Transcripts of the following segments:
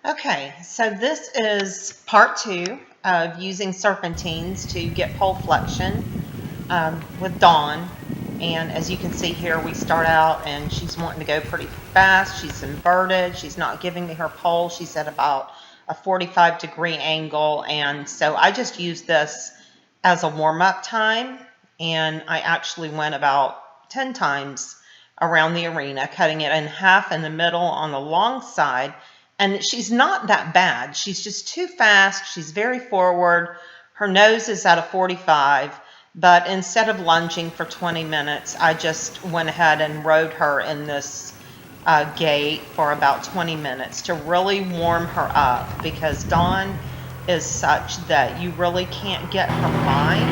Okay, so this is part 2 of using serpentines to get pole flexion with Dawn. And as you can see here, we start out and she's wanting to go pretty fast. She's inverted. She's not giving me her pole. She's at about a 45-degree angle. And so I just used this as a warm-up time. And I actually went about 10 times around the arena, cutting it in half in the middle on the long side. And she's not that bad. She's just too fast. She's very forward. Her nose is at a 45. But instead of lunging for 20 minutes, I just went ahead and rode her in this gait for about 20 minutes to really warm her up, because Dawn is such that you really can't get her mind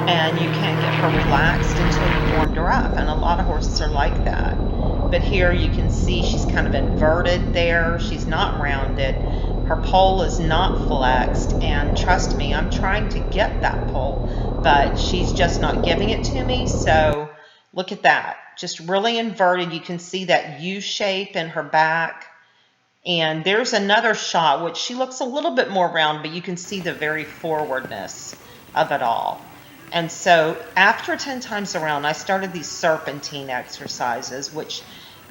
and you can't get her relaxed until you've warmed her up. And a lot of horses are like that. But here you can see she's kind of inverted there. She's not rounded. Her pole is not flexed. And trust me, I'm trying to get that pole, but she's just not giving it to me. So look at that. Just really inverted. You can see that U shape in her back. And there's another shot, which she looks a little bit more round, but you can see the very forwardness of it all. And so after 10 times around, I started these serpentine exercises, which,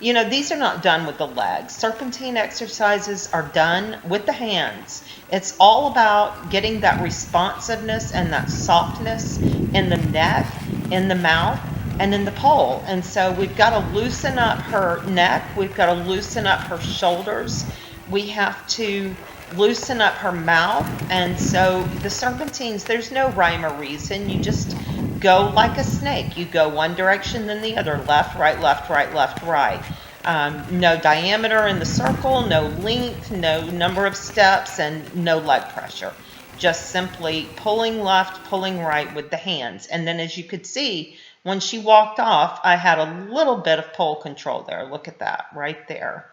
you know, these are not done with the legs. Serpentine exercises are done with the hands. It's all about getting that responsiveness and that softness in the neck, in the mouth, and in the pole. And so we've got to loosen up her neck. We've got to loosen up her shoulders. We have to loosen up her mouth. And so the serpentines, there's no rhyme or reason. You just go like a snake. You go one direction, then the other, left, right, left, right, left, right. No diameter in the circle, no length, no number of steps, and no leg pressure. Just simply pulling left, pulling right with the hands. And then as you could see, when she walked off, I had a little bit of pole control there. Look at that right there.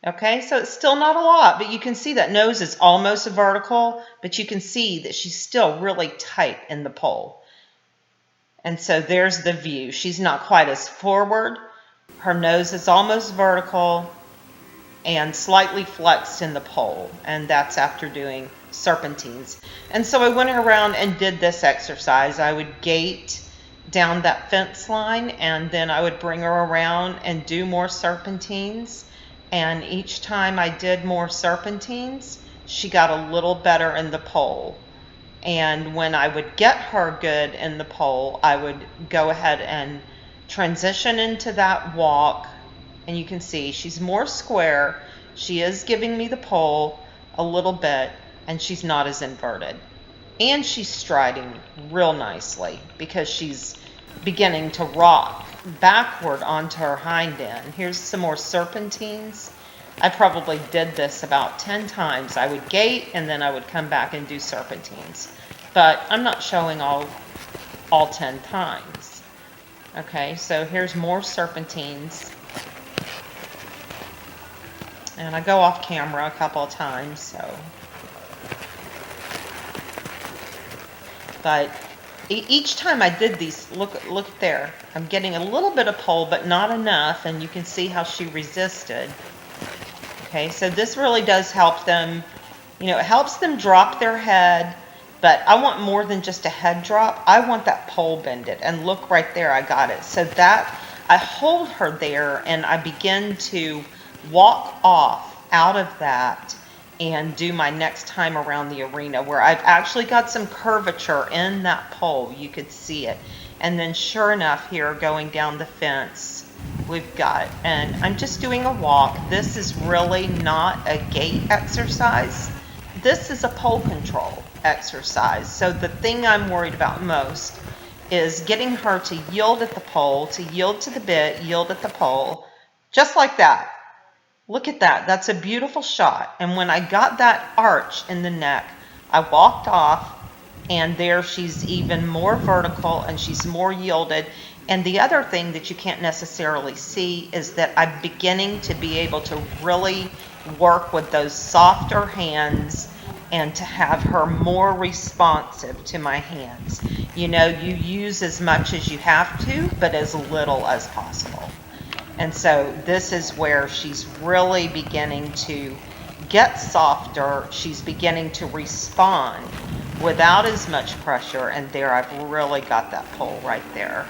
Okay, so it's still not a lot, but you can see that nose is almost vertical, but you can see that she's still really tight in the pole. And so there's the view. She's not quite as forward. Her nose is almost vertical and slightly flexed in the pole, and that's after doing serpentines. And so I went around and did this exercise. I would gait down that fence line, and then I would bring her around and do more serpentines. And each time I did more serpentines, she got a little better in the pole. And when I would get her good in the pole, I would go ahead and transition into that walk. And you can see she's more square. She is giving me the pole a little bit, and she's not as inverted. And she's striding real nicely because she's beginning to rock backward onto her hind end. Here's some more serpentines. I probably did this about 10 times. I would gait and then I would come back and do serpentines. But I'm not showing all 10 times. Okay, so here's more serpentines. And I go off camera a couple of times, so. But each time I did these, look there. I'm getting a little bit of pole, but not enough, and you can see how she resisted. Okay, so this really does help them, you know, it helps them drop their head, but I want more than just a head drop. I want that pole bended, and look right there, I got it. So that, I hold her there, and I begin to walk off out of that and do my next time around the arena, where I've actually got some curvature in that pole. You could see it. And then sure enough, here going down the fence, we've got, and I'm just doing a walk. This is really not a gait exercise. This is a pole control exercise. So the thing I'm worried about most is getting her to yield at the pole, to yield to the bit, yield at the pole, just like that. Look at that. That's a beautiful shot. And when I got that arch in the neck, I walked off, and there she's even more vertical and she's more yielded. And the other thing that you can't necessarily see is that I'm beginning to be able to really work with those softer hands and to have her more responsive to my hands. You know, you use as much as you have to, but as little as possible. And so this is where she's really beginning to gets softer, she's beginning to respond without as much pressure, and there I've really got that pull right there.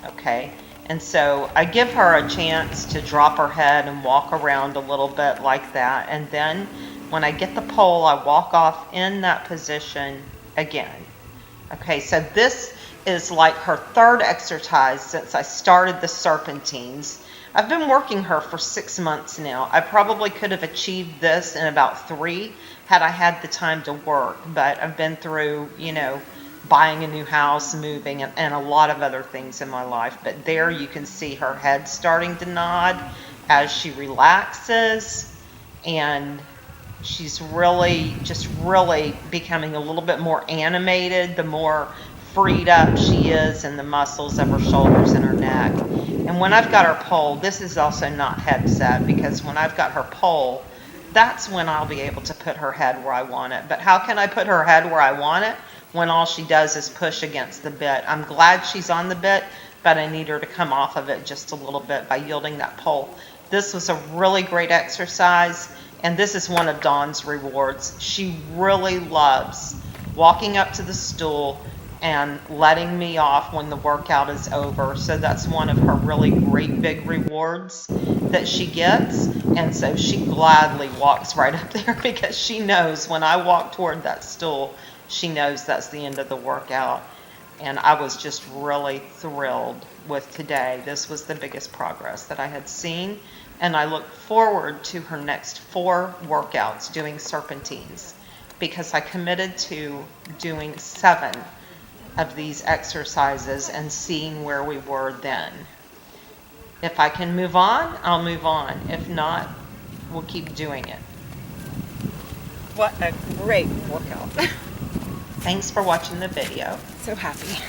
Okay, and so I give her a chance to drop her head and walk around a little bit like that, and then when I get the pull, I walk off in that position again. Okay, so this is like her third exercise since I started the Serpentines. I've been working her for 6 months now. I probably could have achieved this in about 3 had I had the time to work, but I've been through, buying a new house, moving, and a lot of other things in my life. But there you can see her head starting to nod as she relaxes, and she's really becoming a little bit more animated the more freed up she is in the muscles of her shoulders and her neck. And when I've got her pole, this is also not headset, because when I've got her pole, that's when I'll be able to put her head where I want it. But how can I put her head where I want it when all she does is push against the bit? I'm glad she's on the bit, but I need her to come off of it just a little bit by yielding that pole. This was a really great exercise, and this is one of Dawn's rewards. She really loves walking up to the stool and letting me off when the workout is over. So that's one of her really great big rewards that she gets. And so she gladly walks right up there, because she knows when I walk toward that stool, she knows that's the end of the workout. And I was just really thrilled with today. This was the biggest progress that I had seen. And I look forward to her next 4 workouts doing Serpentines, because I committed to doing 7 of these exercises and seeing where we were then. If I can move on, I'll move on. If not, we'll keep doing it. What a great workout. Thanks for watching the video. So happy.